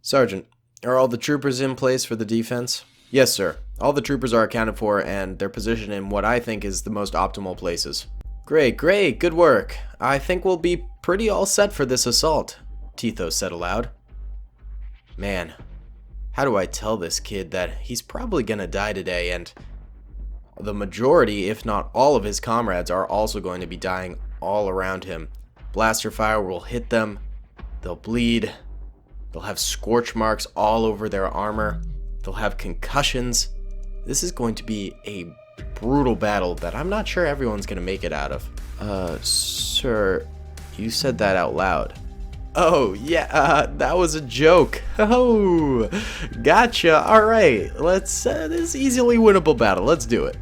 Sergeant, are all the troopers in place for the defense? Yes, sir. All the troopers are accounted for, and they're positioned in what I think is the most optimal places. Great, great, good work. I think we'll be pretty all set for this assault, Tithos said aloud. Man, how do I tell this kid that he's probably gonna die today, and the majority, if not all of his comrades are also going to be dying all around him. Blaster fire will hit them, they'll bleed, they'll have scorch marks all over their armor, they'll have concussions. This is going to be a brutal battle that I'm not sure everyone's going to make it out of. Sir, you said that out loud. Oh, yeah, that was a joke. Oh, gotcha. All right, let's, this is easily winnable battle. Let's do it.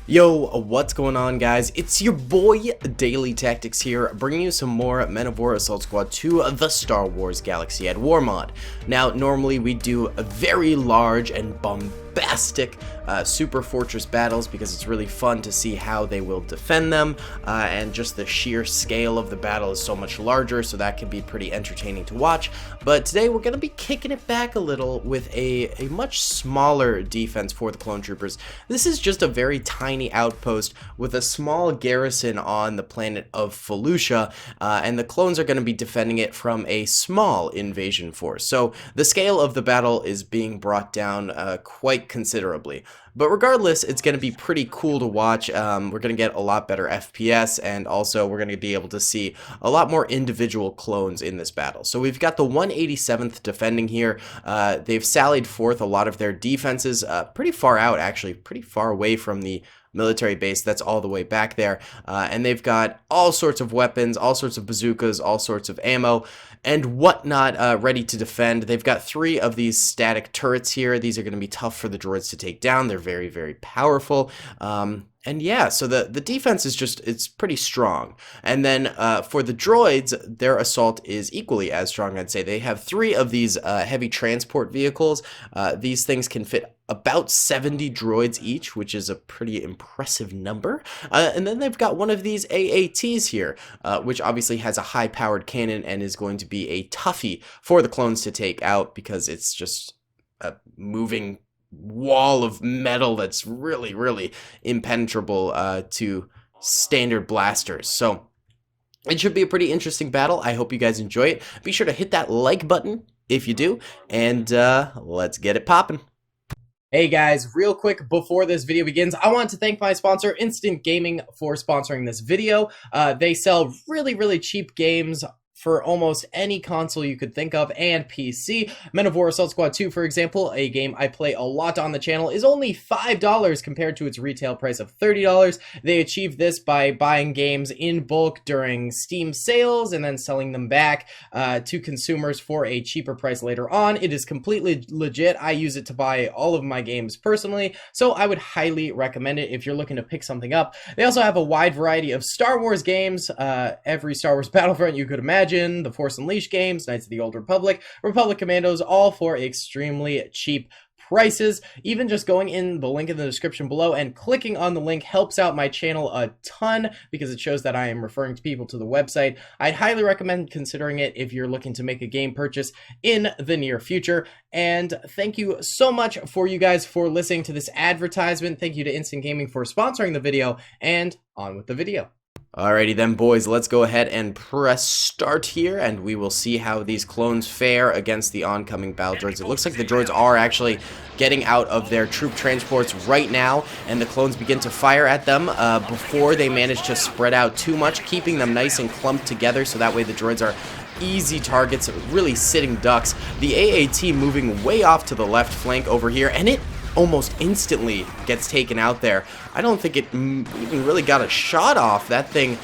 Yo, what's going on, guys? It's your boy Daily Tactics here, bringing you some more Men of War Assault Squad 2 the Star Wars Galaxy at War mod. Now, normally we do a very large and bombastic super fortress battles because it's really fun to see how they will defend them, and just the sheer scale of the battle is so much larger, so that can be pretty entertaining to watch. But today we're going to be kicking it back a little with a much smaller defense for the clone troopers. This is just a very tiny outpost with a small garrison on the planet of Felucia, and the clones are going to be defending it from a small invasion force. So the scale of the battle is being brought down quite considerably. But regardless, it's going to be pretty cool to watch. We're going to get a lot better FPS, and also we're going to be able to see a lot more individual clones in this battle. So we've got the 187th defending here. They've sallied forth a lot of their defenses pretty far out, actually, pretty far away from the military base that's all the way back there, and they've got all sorts of weapons, all sorts of bazookas, all sorts of ammo and whatnot ready to defend. They've got 3 of these static turrets here. These are going to be tough for the droids to take down. They're very, very powerful. And yeah, so the defense is just, it's pretty strong. And then for the droids, their assault is equally as strong, I'd say. They have 3 of these heavy transport vehicles. These things can fit about 70 droids each, which is a pretty impressive number. And then they've got one of these AATs here, which obviously has a high-powered cannon and is going to be a toughie for the clones to take out because it's just a moving wall of metal that's really, really impenetrable to standard blasters. So it should be a pretty interesting battle. I hope you guys enjoy it. Be sure to hit that like button if you do, and let's get it popping. Hey guys, real quick before this video begins, I want to thank my sponsor, Instant Gaming, for sponsoring this video. They sell really, really cheap games for almost any console you could think of and PC. Men of War Assault Squad 2, for example, a game I play a lot on the channel, is only $5 compared to its retail price of $30. They achieved this by buying games in bulk during Steam sales and then selling them back to consumers for a cheaper price later on. It is completely legit. I use it to buy all of my games personally, so I would highly recommend it if you're looking to pick something up. They also have a wide variety of Star Wars games, every Star Wars Battlefront you could imagine, the Force Unleashed games, Knights of the Old Republic, Republic Commandos, all for extremely cheap prices. Even just going in the link in the description below and clicking on the link helps out my channel a ton because it shows that I am referring to people to the website. I'd highly recommend considering it if you're looking to make a game purchase in the near future. And thank you so much for you guys for listening to this advertisement. Thank you to Instant Gaming for sponsoring the video, and on with the video. Alrighty then, boys, let's go ahead and press start here, and we will see how these clones fare against the oncoming battle droids. It looks like the droids are actually getting out of their troop transports right now, and the clones begin to fire at them before they manage to spread out too much, keeping them nice and clumped together so that way the droids are easy targets, really sitting ducks. The AAT moving way off to the left flank over here, and it almost instantly gets taken out there. I don't think it even really got a shot off. That thing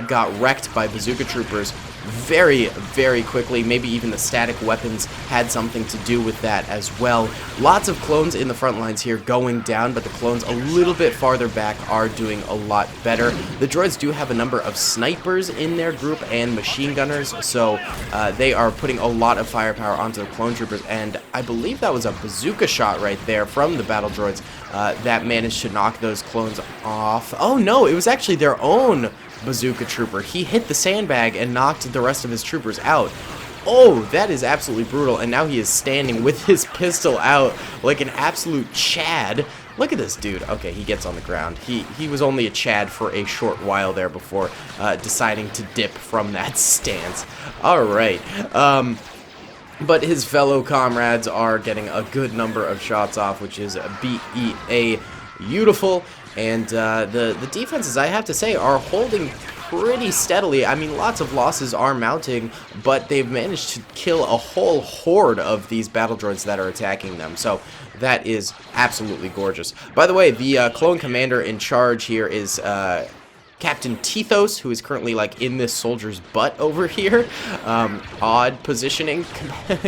got wrecked by bazooka troopers very, very quickly. Maybe even the static weapons had something to do with that as well. Lots of clones in the front lines here going down, but the clones a little bit farther back are doing a lot better. The droids do have a number of snipers in their group and machine gunners, so they are putting a lot of firepower onto the clone troopers, and I believe that was a bazooka shot right there from the battle droids that managed to knock those clones off. Oh no, it was actually their own bazooka trooper. He hit the sandbag and knocked the rest of his troopers out. Oh, that is absolutely brutal. And now he is standing with his pistol out like an absolute Chad. Look at this dude. Okay, he gets on the ground. He was only a Chad for a short while there before deciding to dip from that stance. All right. But his fellow comrades are getting a good number of shots off, which is beautiful. And the defenses, I have to say, are holding pretty steadily. I mean, lots of losses are mounting, but they've managed to kill a whole horde of these battle droids that are attacking them. So that is absolutely gorgeous. By the way, the clone commander in charge here is Captain Tethos, who is currently like in this soldier's butt over here. Odd positioning,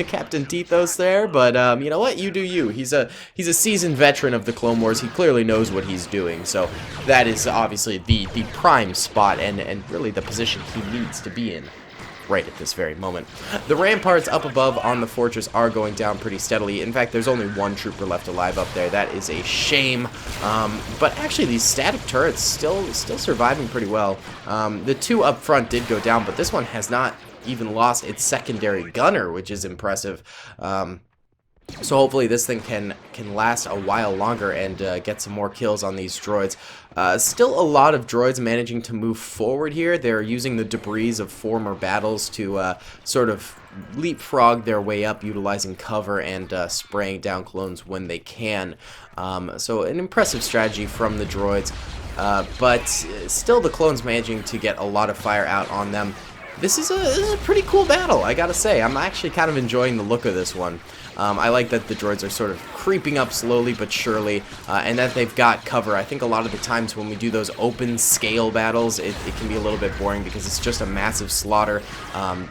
Captain Tethos there, but you know what? You do you. He's a seasoned veteran of the Clone Wars. He clearly knows what he's doing. So that is obviously the prime spot and really the position he needs to be in right at this very moment. The ramparts up above on the fortress are going down pretty steadily. In fact, there's only one trooper left alive up there. That is a shame. But actually, these static turrets still surviving pretty well. The two up front did go down, but this one has not even lost its secondary gunner, which is impressive. So hopefully this thing can last a while longer and get some more kills on these droids. Still a lot of droids managing to move forward here. They're using the debris of former battles to sort of leapfrog their way up, utilizing cover and spraying down clones when they can. So an impressive strategy from the droids, but still the clones managing to get a lot of fire out on them. This is a pretty cool battle, I gotta say. I'm actually kind of enjoying the look of this one. I like that the droids are sort of creeping up slowly but surely, and that they've got cover. I think a lot of the times when we do those open scale battles, it can be a little bit boring because it's just a massive slaughter,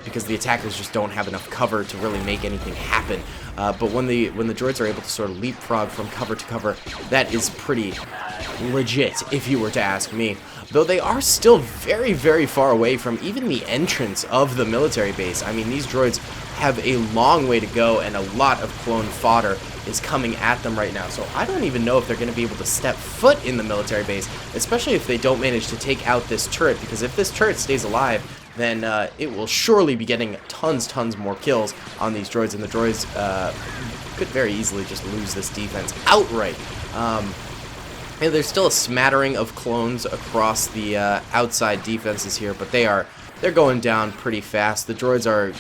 because the attackers just don't have enough cover to really make anything happen. But when the droids are able to sort of leapfrog from cover to cover, that is pretty legit, if you were to ask me. Though they are still very, very far away from even the entrance of the military base. I mean, these droids have a long way to go, and a lot of clone fodder is coming at them right now. So I don't even know if they're going to be able to step foot in the military base, especially if they don't manage to take out this turret, because if this turret stays alive, then it will surely be getting tons more kills on these droids, and the droids could very easily just lose this defense outright. And there's still a smattering of clones across the outside defenses here, but they're going down pretty fast. The droids are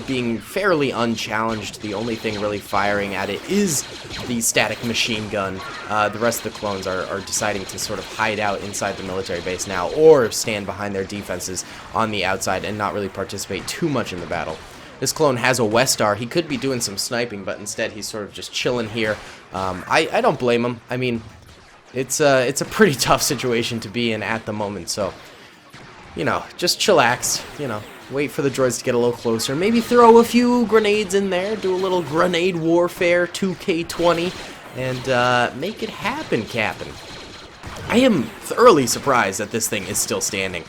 being fairly unchallenged. The only thing really firing at it is the static machine gun. The rest of the clones are deciding to sort of hide out inside the military base now, or stand behind their defenses on the outside and not really participate too much in the battle. This clone has a Westar. He could be doing some sniping, but instead he's sort of just chilling here. I don't blame him. I mean, it's a pretty tough situation to be in at the moment, so, you know, just chillax, you know, wait for the droids to get a little closer, maybe throw a few grenades in there, do a little grenade warfare 2K20, and make it happen, Captain. I am thoroughly surprised that this thing is still standing.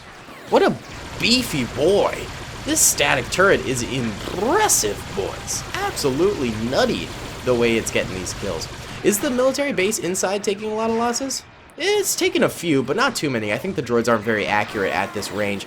What a beefy boy. This static turret is impressive, boys. Absolutely nutty the way it's getting these kills. Is the military base inside taking a lot of losses? It's taken a few, but not too many. I think the droids aren't very accurate at this range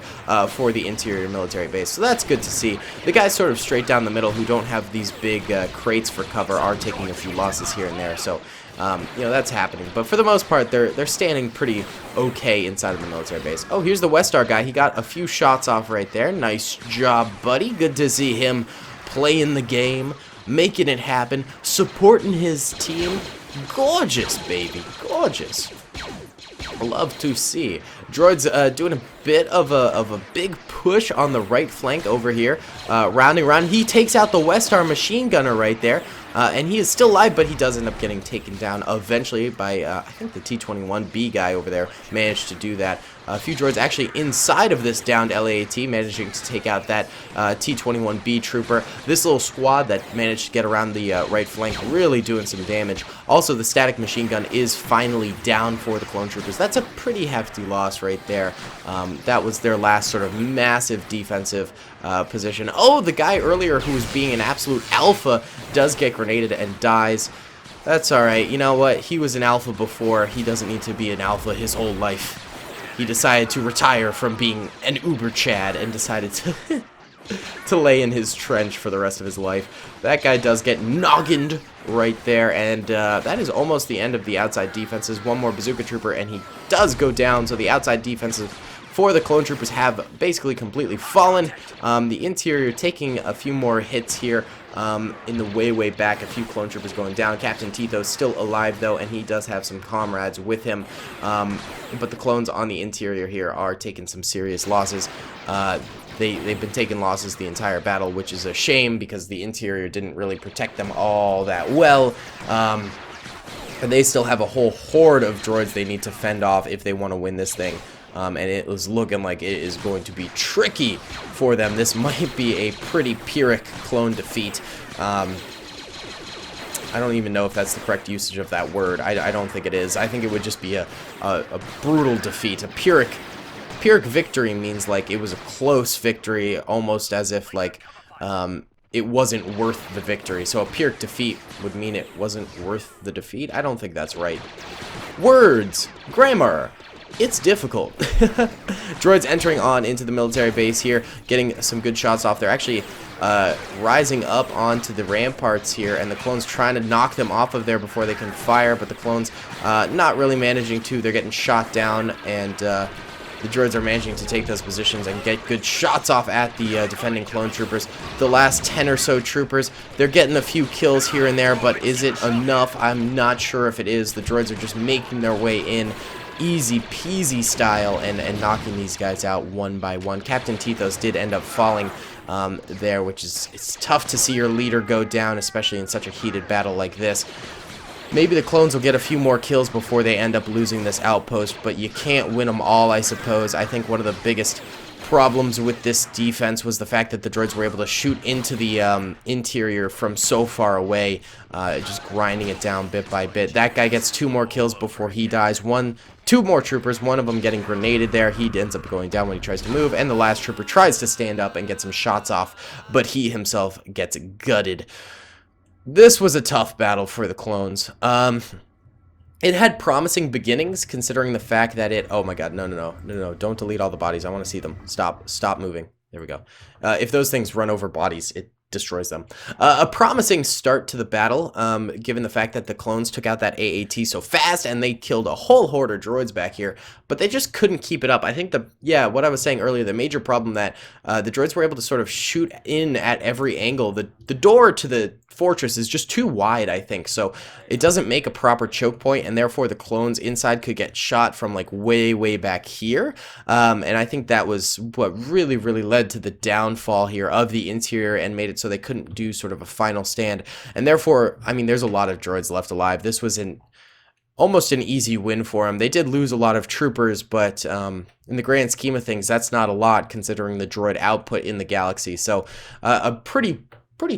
for the interior military base, so that's good to see. The guys sort of straight down the middle who don't have these big crates for cover are taking a few losses here and there, so you know, that's happening. But for the most part, they're standing pretty okay inside of the military base. Oh, here's the Westar guy. He got a few shots off right there. Nice job, buddy. Good to see him playing the game, making it happen, supporting his team. Gorgeous, baby. Gorgeous. Love to see. Droid's doing a bit of a big push on the right flank over here. Rounding around. He takes out the Westar machine gunner right there. And he is still alive, but he does end up getting taken down eventually by, I think the T-21B guy over there managed to do that. A few droids actually inside of this downed LAAT managing to take out that T-21B trooper. This little squad that managed to get around the right flank really doing some damage. Also, the static machine gun is finally down for the clone troopers. That's a pretty hefty loss right there. That was their last sort of massive defensive position. Oh, the guy earlier who was being an absolute alpha does get grenaded and dies. That's alright. You know what? He was an alpha before. He doesn't need to be an alpha his whole life. He decided to retire from being an uber Chad and decided to to lay in his trench for the rest of his life. That guy does get noggined right there, and that is almost the end of the outside defenses. One more Bazooka Trooper, and he does go down, so the outside defenses for the clone troopers have basically completely fallen. The interior taking a few more hits here in the way back. A few clone troopers going down. Captain Tito's still alive though, and he does have some comrades with him. But the clones on the interior here are taking some serious losses. They've been taking losses the entire battle, which is a shame because the interior didn't really protect them all that well. And they still have a whole horde of droids they need to fend off if they want to win this thing. And it was looking like it is going to be tricky for them. This might be a pretty Pyrrhic clone defeat. I don't even know if that's the correct usage of that word. I don't think it is. I think it would just be a brutal defeat. A Pyrrhic victory means like it was a close victory, almost as if like it wasn't worth the victory. So a Pyrrhic defeat would mean it wasn't worth the defeat. I don't think that's right. Words, grammar. It's difficult. Droids entering on into the military base here, getting some good shots off. They're actually rising up onto the ramparts here, and the clones trying to knock them off of there before they can fire, but the clones not really managing to. They're getting shot down, and the droids are managing to take those positions and get good shots off at the defending clone troopers. The last 10 or so troopers, they're getting a few kills here and there, but is it enough? I'm not sure if it is. The droids are just making their way in easy peasy style and knocking these guys out one by one. Captain Tito's did end up falling there, which is, it's tough to see your leader go down, especially in such a heated battle like this. Maybe the clones will get a few more kills before they end up losing this outpost, but you can't win them all, I suppose. I think one of the biggest problems with this defense was the fact that the droids were able to shoot into the interior from so far away, just grinding it down bit by bit. That guy gets 2 more kills before he dies. 2 more troopers, one of them getting grenaded there. He ends up going down when he tries to move, and the last trooper tries to stand up and get some shots off, but he himself gets gutted. This was a tough battle for the clones. It had promising beginnings, considering the fact that it... Oh my god, no, don't delete all the bodies. I want to see them. Stop moving. There we go. If those things run over bodies, it destroys them. A promising start to the battle, given the fact that the clones took out that AAT so fast, and they killed a whole horde of droids back here, but they just couldn't keep it up. I think what I was saying earlier, the major problem that the droids were able to sort of shoot in at every angle. The door to the fortress is just too wide, I think, so it doesn't make a proper choke point, and therefore the clones inside could get shot from like way back here, and I think that was what really led to the downfall here of the interior and made it so they couldn't do sort of a final stand. And therefore, I mean, there's a lot of droids left alive. This was almost an easy win for them. They did lose a lot of troopers, but in the grand scheme of things, that's not a lot considering the droid output in the galaxy. So a pretty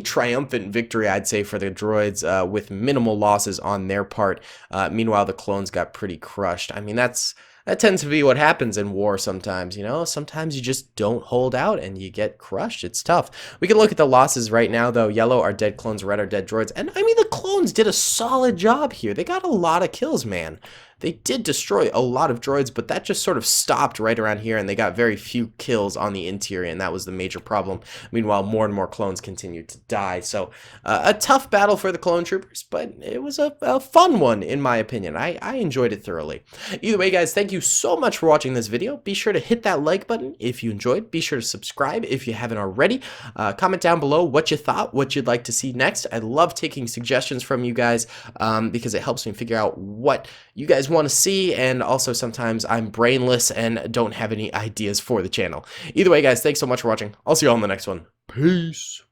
triumphant victory, I'd say, for the droids, with minimal losses on their part. Meanwhile, the clones got pretty crushed. I mean, that tends to be what happens in war sometimes, you know? Sometimes you just don't hold out and you get crushed. It's tough. We can look at the losses right now, though. Yellow are dead clones, red are dead droids. And, I mean, the clones did a solid job here. They got a lot of kills, man. They did destroy a lot of droids, but that just sort of stopped right around here, and they got very few kills on the interior, and that was the major problem. Meanwhile, more and more clones continued to die. So, a tough battle for the clone troopers, but it was a fun one, in my opinion. I enjoyed it thoroughly. Either way, guys, thank you so much for watching this video. Be sure to hit that like button if you enjoyed. Be sure to subscribe if you haven't already. Comment down below what you thought, what you'd like to see next. I love taking suggestions from you guys because it helps me figure out what you guys want to see, and also sometimes I'm brainless and don't have any ideas for the channel. Either way, guys, thanks so much for watching. I'll see you all in the next one. Peace.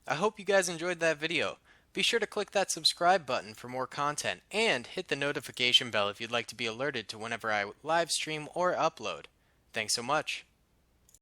I hope you guys enjoyed that video. Be sure to click that subscribe button for more content, and hit the notification bell if you'd like to be alerted to whenever I live stream or upload. Thanks so much.